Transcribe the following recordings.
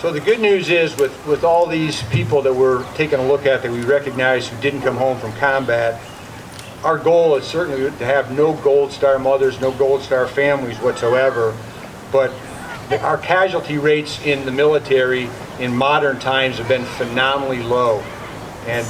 So the good news is with all these people that we're taking a look at that we recognize who didn't come home from combat, our goal is certainly to have no Gold Star mothers, no Gold Star families whatsoever, but our casualty rates in the military in modern times have been phenomenally low. And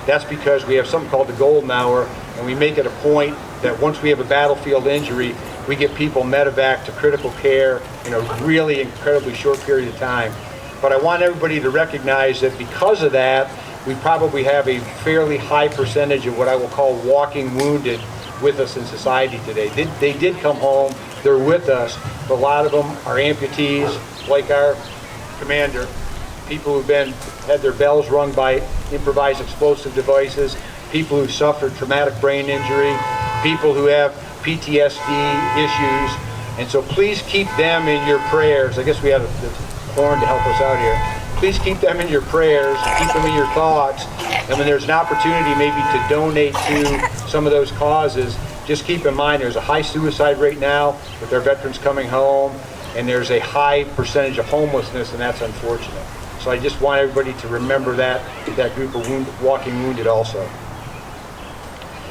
that's because we have something called the Golden Hour, and we make it a point that once we have a battlefield injury, we get people medevac to critical care in a really incredibly short period of time. But I want everybody to recognize that because of that, we probably have a fairly high percentage of what I will call walking wounded with us in society today. They did come home, they're with us, but a lot of them are amputees, like our commander, people who've had their bells rung by improvised explosive devices, people who've suffered traumatic brain injury, people who have PTSD issues, and so please keep them in your prayers. I guess we have the horn to help us out here. Please keep them in your prayers, keep them in your thoughts, and when there's an opportunity maybe to donate to some of those causes, just keep in mind there's a high suicide rate now with our veterans coming home, and there's a high percentage of homelessness, and that's unfortunate. So I just want everybody to remember that group of walking wounded also.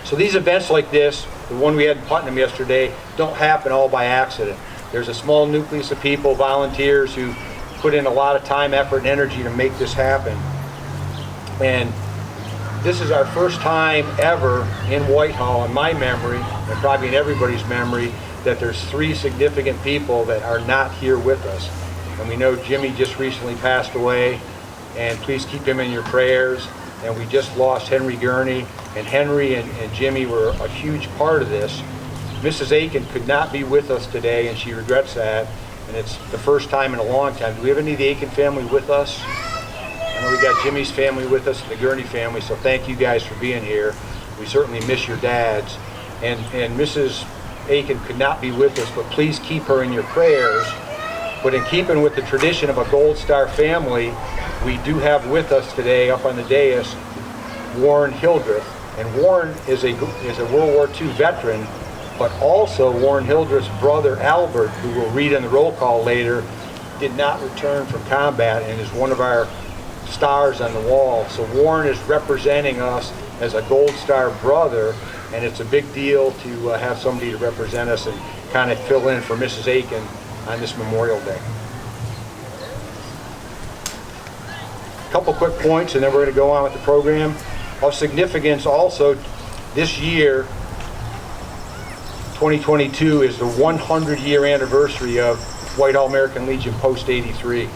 So these events like this, the one we had in Putnam yesterday, don't happen all by accident. There's a small nucleus of people, volunteers, who put in a lot of time, effort, and energy to make this happen. And this is our first time ever in Whitehall, in my memory, and probably in everybody's memory, that there's 3 significant people that are not here with us. And we know Jimmy just recently passed away, and please keep him in your prayers. And we just lost Henry Gurney, and Henry and Jimmy were a huge part of this. Mrs. Aiken could not be with us today, and she regrets that, and it's the first time in a long time. Do we have any of the Aiken family with us? I know we got Jimmy's family with us, and the Gurney family, so thank you guys for being here. We certainly miss your dads. And Mrs. Aiken could not be with us, but please keep her in your prayers. But in keeping with the tradition of a Gold Star family, we do have with us today, up on the dais, Warren Hildreth. And Warren is a World War II veteran, but also Warren Hildreth's brother Albert, who we'll read in the roll call later, did not return from combat and is one of our stars on the wall. So Warren is representing us as a Gold Star brother, and it's a big deal to have somebody to represent us and kind of fill in for Mrs. Aiken on this Memorial Day. A couple quick points, and then we're going to go on with the program. Of significance also, this year, 2022, is the 100-year anniversary of Whitehall American Legion Post 83.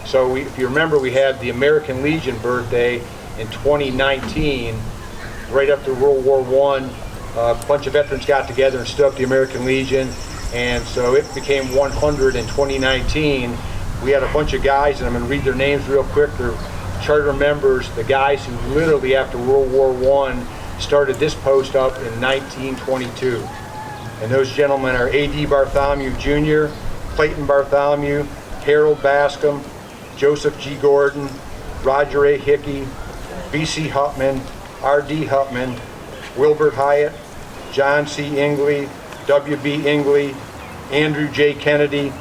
So if you remember, we had the American Legion birthday in 2019, right after World War I. A bunch of veterans got together and stood up the American Legion, and so it became 100 in 2019. We had a bunch of guys, and I'm going to read their names real quick. They're charter members, the guys who literally after World War I started this post up in 1922. And those gentlemen are A.D. Bartholomew Jr., Clayton Bartholomew, Harold Bascom, Joseph G. Gordon, Roger A. Hickey, B.C. Hutman, R.D. Hutman, Wilbert Hyatt, John C. Ingley, W.B. Ingley, Andrew J. Kennedy,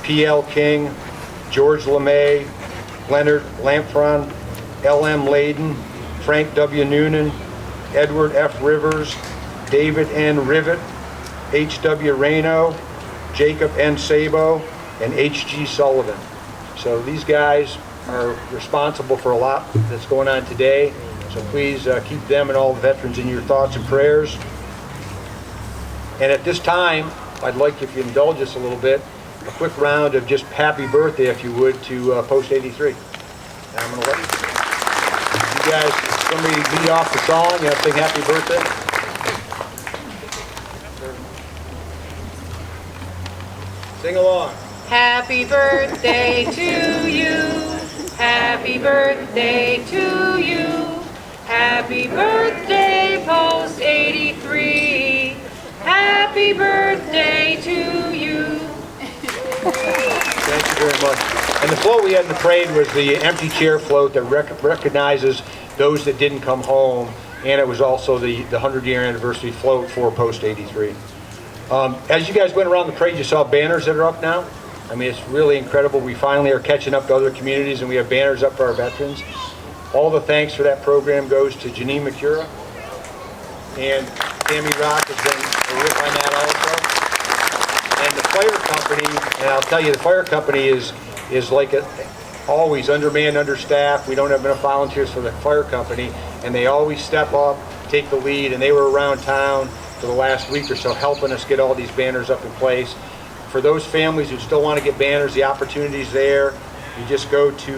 P.L. King, George LeMay, Leonard Lampron, L.M. Layden, Frank W. Noonan, Edward F. Rivers, David N. Rivet, H.W. Reno, Jacob N. Sabo, and H.G. Sullivan. So these guys are responsible for a lot that's going on today. So please keep them and all the veterans in your thoughts and prayers. And at this time, I'd like, if you indulge us a little bit, a quick round of just happy birthday, if you would, to Post 83. And I'm going to let you guys, somebody lead off the song. You have to sing happy birthday. Sing along. Happy birthday to you. Happy birthday to you. Happy birthday, Post 83. Happy birthday to you. Thank you very much. And the float we had in the parade was the empty chair float that recognizes those that didn't come home, and it was also the 100-year anniversary float for Post 83. As you guys went around the parade, you saw banners that are up now. I mean, it's really incredible. We finally are catching up to other communities, and we have banners up for our veterans. All the thanks for that program goes to Janine McCura, and Tammy Rock has been a rip on that also. And the fire company, and I'll tell you, the fire company is like always undermanned, understaffed. We don't have enough volunteers for the fire company, and they always step up, take the lead, and they were around town for the last week or so helping us get all these banners up in place. For those families who still want to get banners, the opportunity's there. You just go to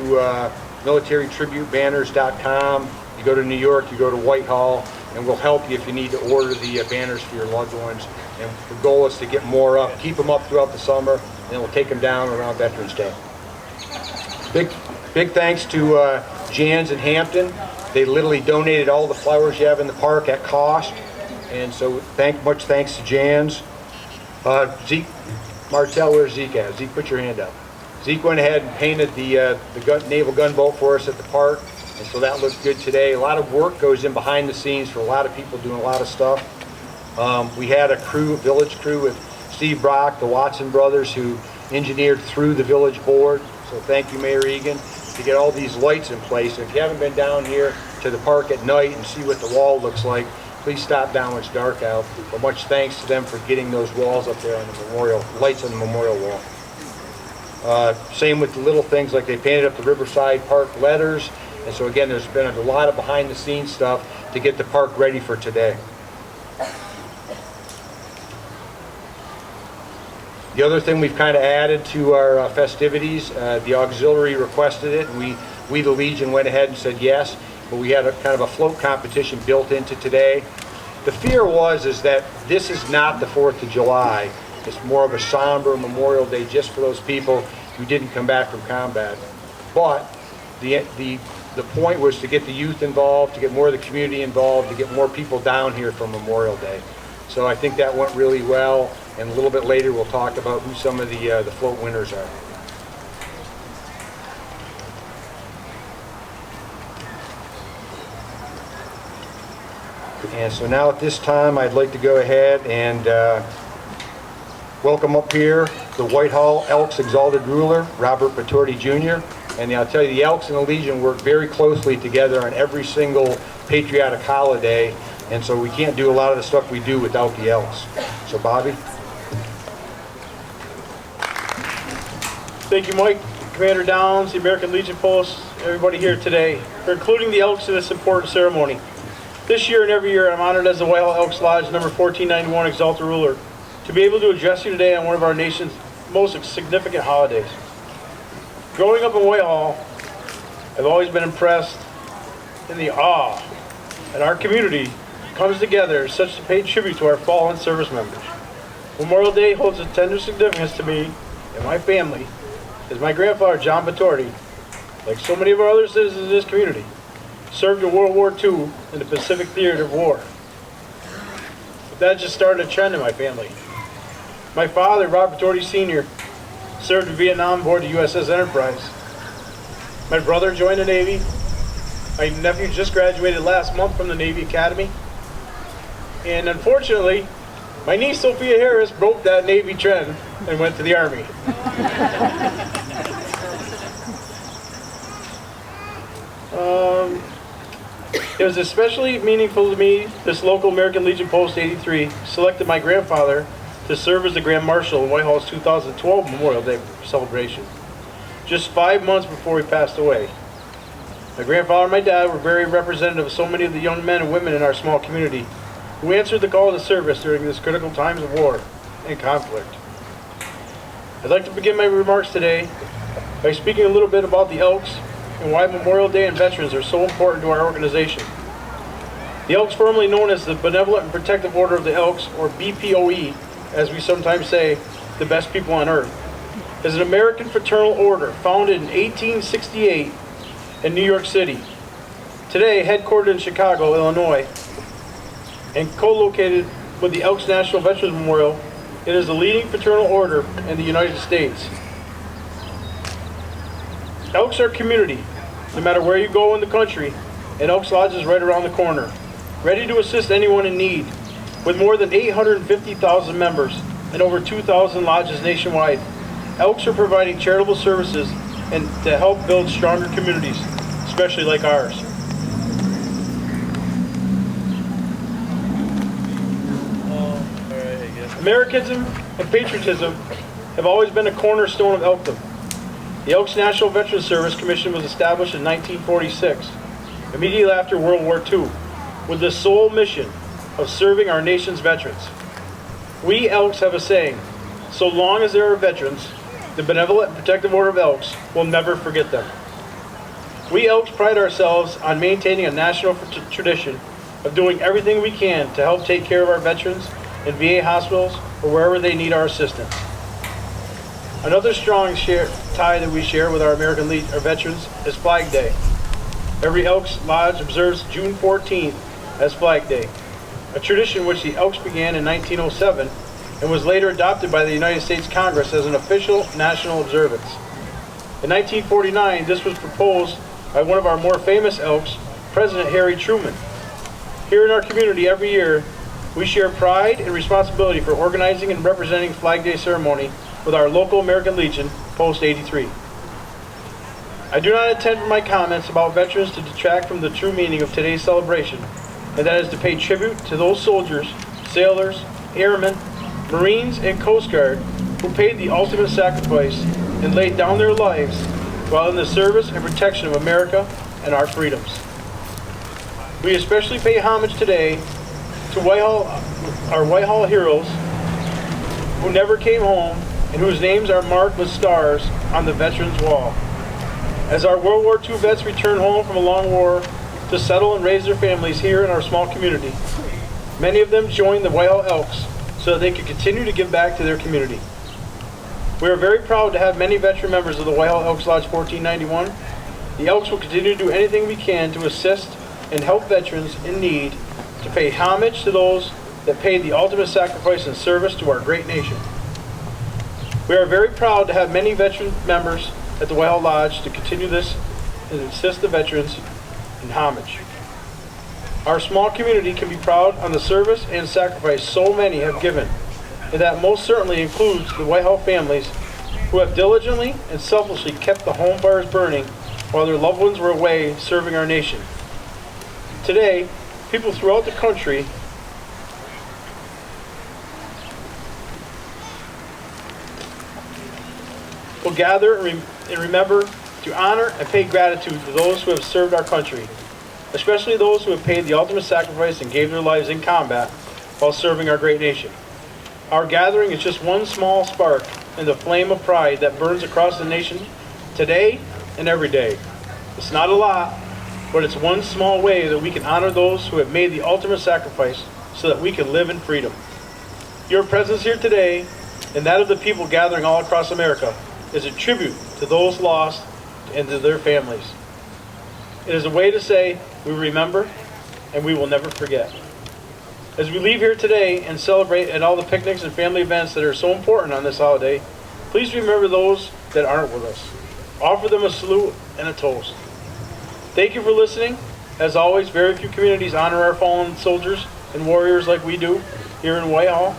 militarytributebanners.com. You go to New York, you go to Whitehall, and we'll help you if you need to order the banners for your loved ones. And the goal is to get more up, keep them up throughout the summer, and we'll take them down around Veterans Day. Big thanks to Jan's in Hampton. They literally donated all the flowers you have in the park at cost. And so much thanks to Jan's. Zeke Martell, where's Zeke at? Zeke, put your hand up. Zeke went ahead and painted the naval gunboat for us at the park. And so that looked good today. A lot of work goes in behind the scenes for a lot of people doing a lot of stuff. We had a village crew with Steve Brock, the Watson brothers, who engineered through the village board. So thank you, Mayor Egan, to get all these lights in place. And if you haven't been down here to the park at night and see what the wall looks like, please stop down when it's dark out. But much thanks to them for getting those walls up there on the memorial, lights on the memorial wall. Same with the little things, like they painted up the Riverside Park letters. And so again, there's been a lot of behind the scenes stuff to get the park ready for today. The other thing we've kind of added to our festivities, the auxiliary requested it, and we the Legion went ahead and said yes, but we had a kind of a float competition built into today. The fear is that this is not the 4th of July. It's more of a somber Memorial Day just for those people who didn't come back from combat. But the point was to get the youth involved, to get more of the community involved, to get more people down here for Memorial Day. So I think that went really well, and a little bit later we'll talk about who some of the float winners are. And so now at this time I'd like to go ahead and welcome up here the Whitehall Elks Exalted Ruler, Robert Patorti Jr. And I'll tell you, the Elks and the Legion work very closely together on every single patriotic holiday, and so we can't do a lot of the stuff we do without the Elks. So Bobby? Thank you, Mike, Commander Downs, the American Legion Post, everybody here today for including the Elks in this important ceremony. This year and every year, I'm honored as the Whitehall Elks Lodge number 1491 Exalted Ruler to be able to address you today on one of our nation's most significant holidays. Growing up in Whitehall, I've always been impressed in the awe that our community comes together such to pay tribute to our fallen service members. Memorial Day holds a tender significance to me and my family, as my grandfather, John Patorti, like so many of our other citizens in this community, served in World War II in the Pacific Theater of War. But that just started a trend in my family. My father, Robert Patorti Sr., served in Vietnam aboard the USS Enterprise. My brother joined the Navy. My nephew just graduated last month from the Navy Academy. And unfortunately, my niece Sophia Harris broke that Navy trend and went to the Army. It was especially meaningful to me, this local American Legion Post 83 selected my grandfather to serve as the Grand Marshal in Whitehall's 2012 Memorial Day celebration, just 5 months before he passed away. My grandfather and my dad were very representative of so many of the young men and women in our small community who answered the call to service during this critical times of war and conflict. I'd like to begin my remarks today by speaking a little bit about the Elks and why Memorial Day and veterans are so important to our organization. The Elks, formerly known as the Benevolent and Protective Order of the Elks, or BPOE, as we sometimes say, the best people on earth, is an American fraternal order founded in 1868 in New York City. Today, headquartered in Chicago, Illinois, and co-located with the Elks National Veterans Memorial, it is the leading fraternal order in the United States. Elks are community, no matter where you go in the country, and Elks Lodge is right around the corner, ready to assist anyone in need. With more than 850,000 members and over 2,000 lodges nationwide, Elks are providing charitable services and to help build stronger communities, especially like ours. Americanism and patriotism have always been a cornerstone of Elkdom. The Elks National Veterans Service Commission was established in 1946, immediately after World War II, with the sole mission of serving our nation's veterans. We Elks have a saying, so long as there are veterans, the Benevolent and Protective Order of Elks will never forget them. We Elks pride ourselves on maintaining a national tradition of doing everything we can to help take care of our veterans in VA hospitals or wherever they need our assistance. Another strong tie that we share with our our veterans is Flag Day. Every Elks Lodge observes June 14th as Flag Day, a tradition which the Elks began in 1907 and was later adopted by the United States Congress as an official national observance. In 1949, this was proposed by one of our more famous Elks, President Harry Truman. Here in our community every year, we share pride and responsibility for organizing and representing Flag Day ceremony with our local American Legion, Post 83. I do not intend for my comments about veterans to detract from the true meaning of today's celebration, and that is to pay tribute to those soldiers, sailors, airmen, Marines, and Coast Guard who paid the ultimate sacrifice and laid down their lives while in the service and protection of America and our freedoms. We especially pay homage today to our Whitehall heroes who never came home and whose names are marked with stars on the Veterans Wall. As our World War II vets return home from a long war to settle and raise their families here in our small community, many of them joined the Whitehall Elks so that they could continue to give back to their community. We are very proud to have many veteran members of the Whitehall Elks Lodge 1491. The Elks will continue to do anything we can to assist and help veterans in need, to pay homage to those that paid the ultimate sacrifice in service to our great nation. We are very proud to have many veteran members at the Whitehall Lodge to continue this and assist the veterans in homage. Our small community can be proud on the service and sacrifice so many have given, and that most certainly includes the Whitehall families who have diligently and selflessly kept the home fires burning while their loved ones were away serving our nation. Today, people throughout the country will gather and remember to honor and pay gratitude to those who have served our country, especially those who have paid the ultimate sacrifice and gave their lives in combat while serving our great nation. Our gathering is just one small spark in the flame of pride that burns across the nation today and every day. It's not a lot, but it's one small way that we can honor those who have made the ultimate sacrifice so that we can live in freedom. Your presence here today, and that of the people gathering all across America, is a tribute to those lost and to their families. It is a way to say we remember and we will never forget. As we leave here today and celebrate at all the picnics and family events that are so important on this holiday, please remember those that aren't with us. Offer them a salute and a toast. Thank you for listening. As always, very few communities honor our fallen soldiers and warriors like we do here in Whitehall.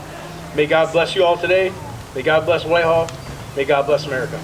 May God bless you all today. May God bless Whitehall. May God bless America.